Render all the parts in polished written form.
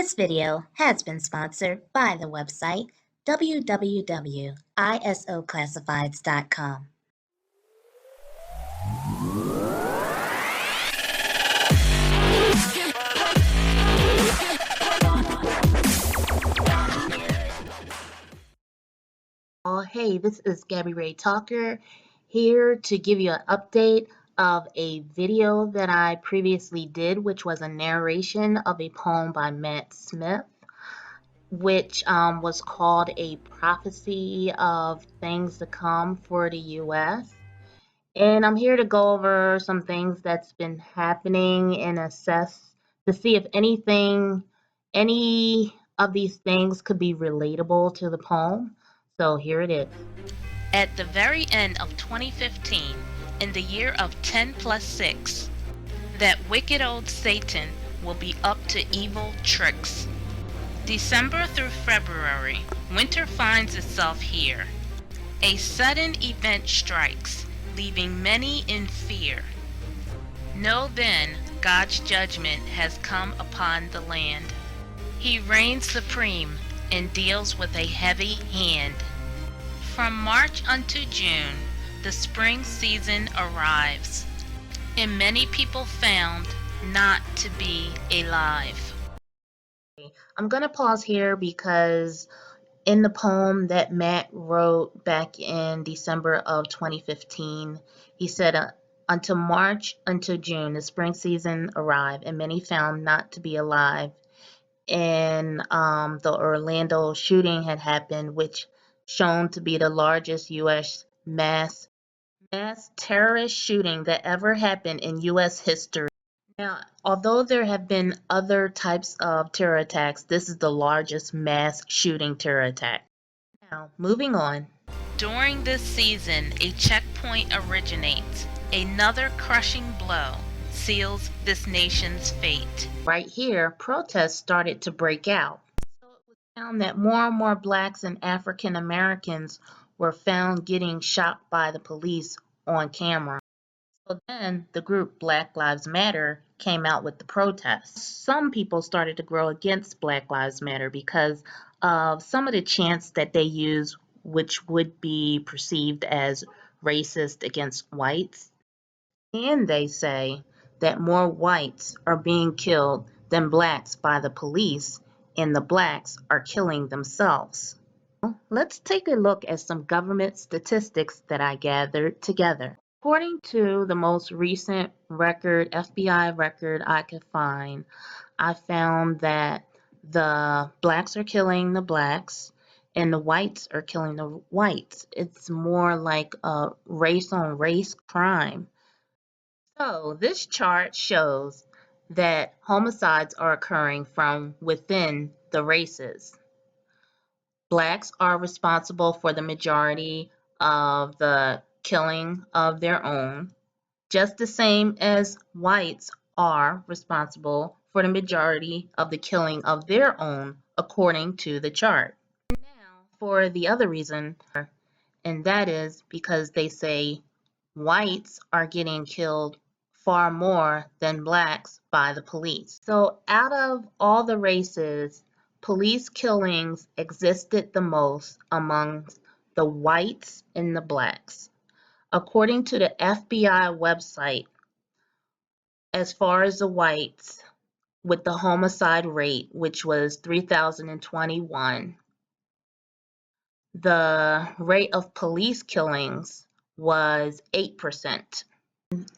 This video has been sponsored by the website www.isoclassifieds.com. Hey, this is Gabbyrae Talker here to give you an update of a video that I previously did, which was a narration of a poem by Matt Smith, which was called A Prophecy of Things to Come for the U.S. And I'm here to go over some things that's been happening and assess to see if any of these things could be relatable to the poem. So here it is. At the very end of 2015, in the year of 10 plus 6, that wicked old Satan will be up to evil tricks. December through February, winter finds itself here. A sudden event strikes, leaving many in fear. Know then, God's judgment has come upon the land. He reigns supreme and deals with a heavy hand. From March unto June, the spring season arrives, and many people found not to be alive. I'm going to pause here because in the poem that Matt wrote back in December of 2015, he said, until March, until June, the spring season arrived, and many found not to be alive. And the Orlando shooting had happened, which shown to be the largest U.S. mass terrorist shooting that ever happened in U.S. history. Now, although there have been other types of terror attacks, this is the largest mass shooting terror attack. Now, moving on. During this season, a checkpoint originates. Another crushing blow seals this nation's fate. Right here, protests started to break out. So it was found that more and more blacks and African Americans were found getting shot by the police on camera. So then the group Black Lives Matter came out with the protests. Some people started to grow against Black Lives Matter because of some of the chants that they use, which would be perceived as racist against whites. And they say that more whites are being killed than blacks by the police, and the blacks are killing themselves. Let's take a look at some government statistics that I gathered together. According to the most recent FBI record I could find, I found that the blacks are killing the blacks and the whites are killing the whites. It's more like a race-on-race crime. So this chart shows that homicides are occurring from within the races. Blacks are responsible for the majority of the killing of their own, just the same as whites are responsible for the majority of the killing of their own, according to the chart. Now, for the other reason, and that is because they say whites are getting killed far more than blacks by the police. So out of all the races, police killings existed the most amongst the whites and the blacks. According to the FBI website, as far as the whites, with the homicide rate, which was 3,021, the rate of police killings was 8%.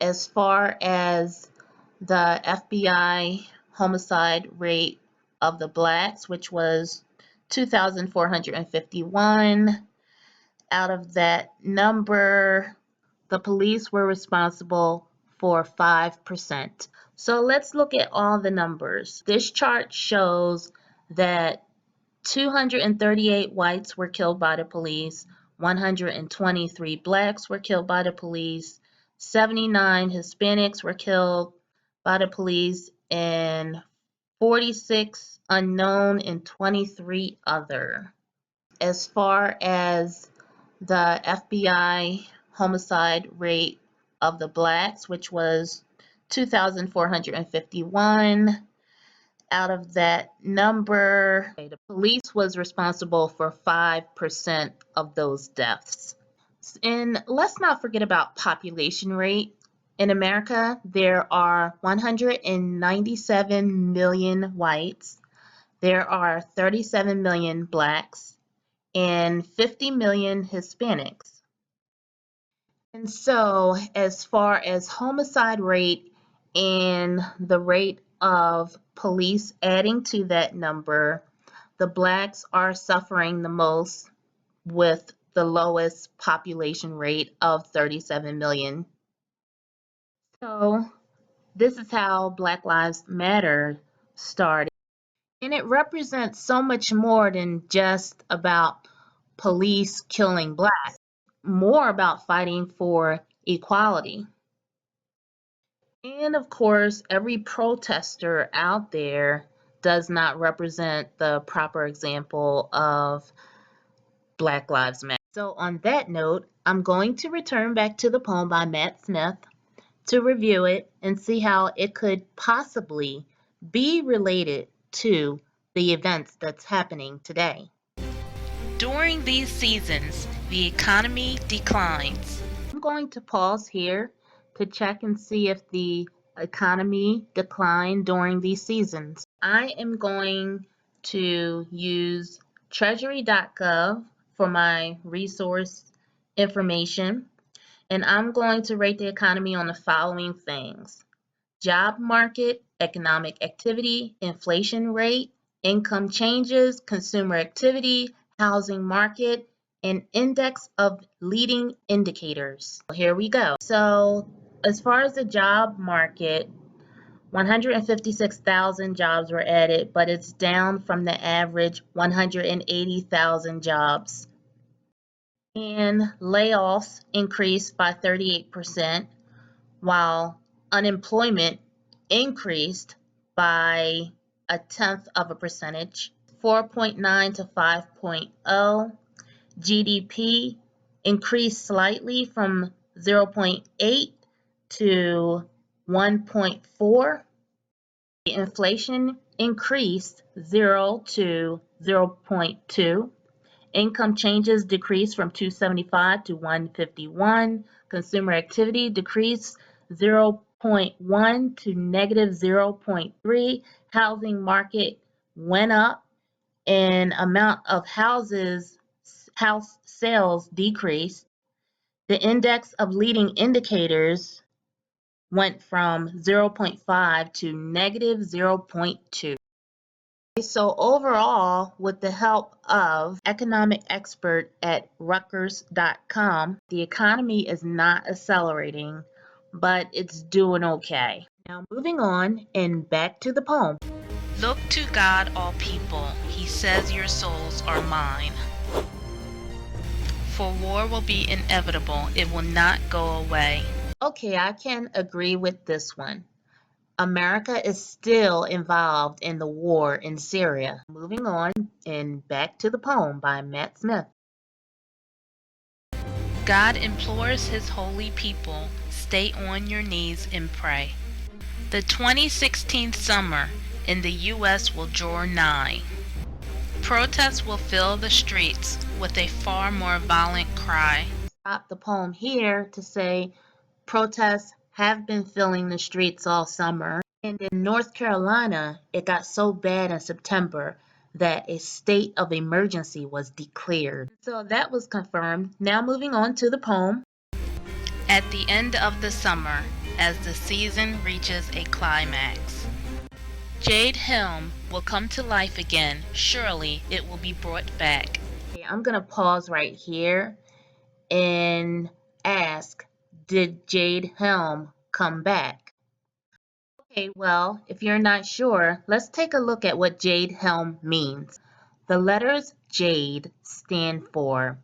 As far as the FBI homicide rate of the blacks, which was 2,451, out of that number, the police were responsible for 5%. So let's look at all the numbers. This chart shows that 238 whites were killed by the police, 123 blacks were killed by the police, 79 Hispanics were killed by the police, and 46 unknown and 23 other. As far as the FBI homicide rate of the blacks, which was 2,451, out of that number, the police was responsible for 5% of those deaths. And let's not forget about population rate. In America, there are 197 million whites, there are 37 million blacks, and 50 million Hispanics. And so, as far as homicide rate and the rate of police adding to that number, the blacks are suffering the most with the lowest population rate of 37 million. So, this is how Black Lives Matter started. And it represents so much more than just about police killing blacks, more about fighting for equality. And of course, every protester out there does not represent the proper example of Black Lives Matter. So on that note, I'm going to return back to the poem by Matt Smith to review it and see how it could possibly be related to the events that's happening today. During these seasons, the economy declines. I'm going to pause here to check and see if the economy declined during these seasons. I am going to use treasury.gov for my resource information, and I'm going to rate the economy on the following things: job market, economic activity, inflation rate, income changes, consumer activity, housing market, and index of leading indicators. Here we go. So as far as the job market, 156,000 jobs were added, but it's down from the average 180,000 jobs. And layoffs increased by 38%, while unemployment increased by a tenth of a percentage, 4.9 to 5.0. GDP increased slightly from 0.8 to 1.4. The inflation increased 0 to 0.2. Income changes decreased from 275 to 151. Consumer activity decreased 0.1 to negative 0.3. Housing market went up, and amount of house sales decreased. The index of leading indicators went from 0.5 to negative 0.2. So overall, with the help of economic expert at Rutgers.com, the economy is not accelerating, but it's doing okay. Now moving on and back to the poem. Look to God, all people. He says your souls are mine. For war will be inevitable. It will not go away. Okay, I can agree with this one. America is still involved in the war in Syria. Moving on and back to the poem by Matt Smith. God implores his holy people, stay on your knees and pray. The 2016 summer in the U.S. will draw nigh. Protests will fill the streets with a far more violent cry. Stop the poem here to say protests have been filling the streets all summer. And in North Carolina, it got so bad in September that a state of emergency was declared. So that was confirmed. Now moving on to the poem. At the end of the summer, as the season reaches a climax, Jade Helm will come to life again. Surely it will be brought back. Okay, I'm going to pause right here and ask, did Jade Helm come back? Okay, well, if you're not sure, let's take a look at what Jade Helm means. The letters JADE stand for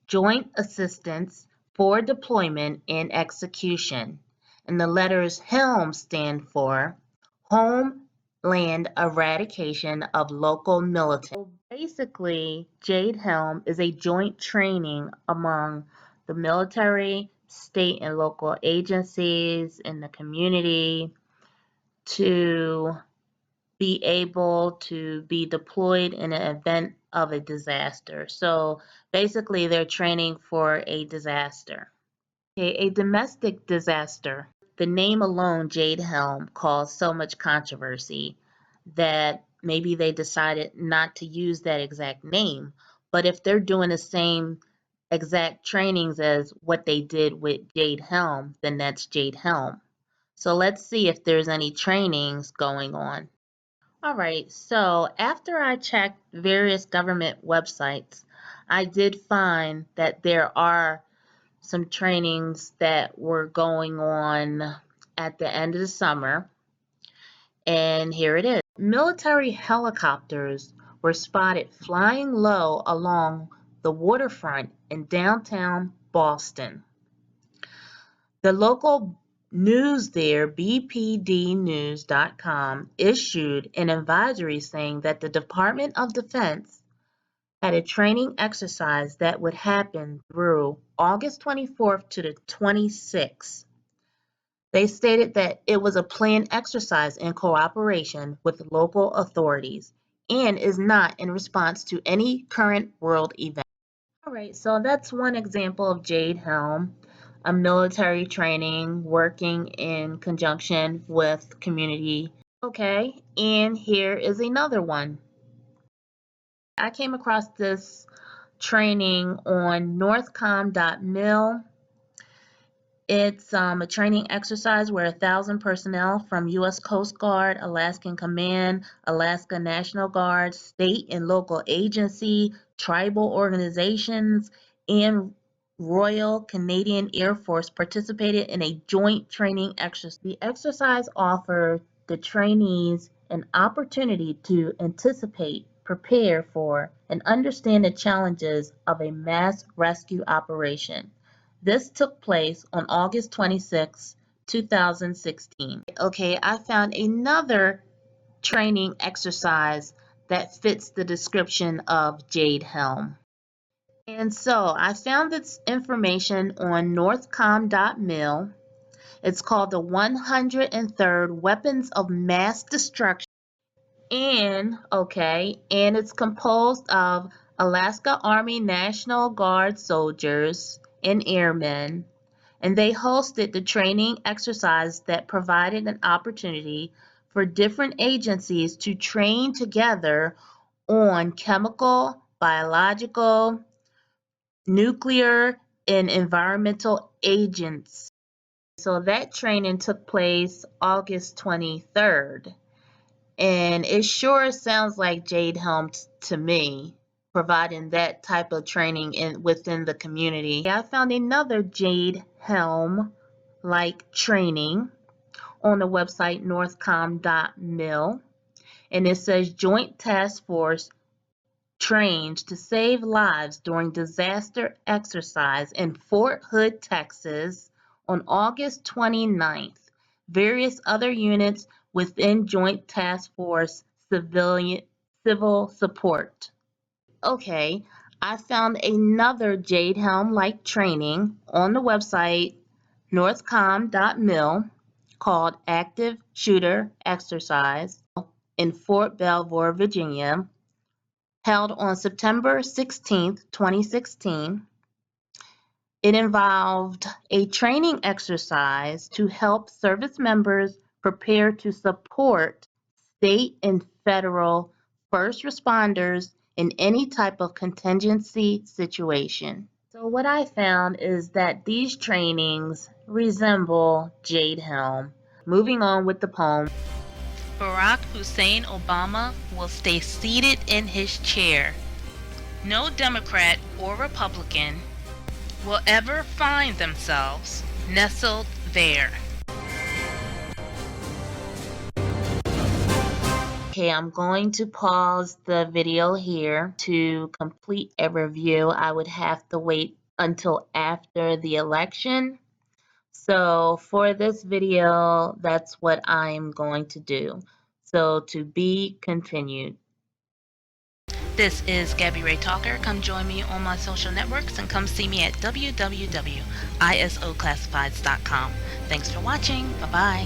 Joint Assistance for Deployment and Execution, and the letters HELM stand for Homeland Eradication of Local Military. So basically, Jade Helm is a joint training among the military, state and local agencies in the community to be able to be deployed in an event of a disaster. So basically, they're training for a disaster. Okay, a domestic disaster. The name alone, Jade Helm, caused so much controversy that maybe they decided not to use that exact name. But if they're doing the same exact trainings as what they did with Jade Helm, then that's Jade Helm. So let's see if there's any trainings going on. All right, so after I checked various government websites, I did find that there are some trainings that were going on at the end of the summer, and here it is. Military helicopters were spotted flying low along the waterfront in downtown Boston. The local news there, bpdnews.com, issued an advisory saying that the Department of Defense had a training exercise that would happen through August 24th to the 26th. They stated that it was a planned exercise in cooperation with local authorities and is not in response to any current world event. All right, so that's one example of Jade Helm, a military training working in conjunction with community. Okay, and here is another one. I came across this training on northcom.mil. It's a training exercise where 1,000 personnel from U.S. Coast Guard, Alaskan Command, Alaska National Guard, state and local agency, tribal organizations, and Royal Canadian Air Force participated in a joint training exercise. The exercise offered the trainees an opportunity to anticipate, prepare for, and understand the challenges of a mass rescue operation. This took place on August 26, 2016. Okay, I found another training exercise that fits the description of Jade Helm. And so I found this information on northcom.mil. It's called the 103rd Weapons of Mass Destruction. And it's composed of Alaska Army National Guard soldiers and airmen, and they hosted the training exercise that provided an opportunity for different agencies to train together on chemical, biological, nuclear, and environmental agents. So that training took place August 23rd. And it sure sounds like Jade Helm to me, providing that type of training within the community. I found another Jade Helm like training on the website northcom.mil, and it says Joint Task Force trained to save lives during disaster exercise in Fort Hood, Texas on August 29th. Various other units within Joint Task Force civil support. Okay, I found another Jade Helm like training on the website northcom.mil called Active Shooter Exercise in Fort Belvoir, Virginia, held on September 16, 2016. It involved a training exercise to help service members prepare to support state and federal first responders in any type of contingency situation. So what I found is that these trainings resemble Jade Helm. Moving on with the poem. Barack Hussein Obama will stay seated in his chair. No Democrat or Republican will ever find themselves nestled there. Okay, I'm going to pause the video here. To complete a review, I would have to wait until after the election. So for this video, that's what I'm going to do. So to be continued. This is Gabbyrae Talker. Come join me on my social networks and come see me at www.isoclassifieds.com. Thanks for watching. Bye-bye.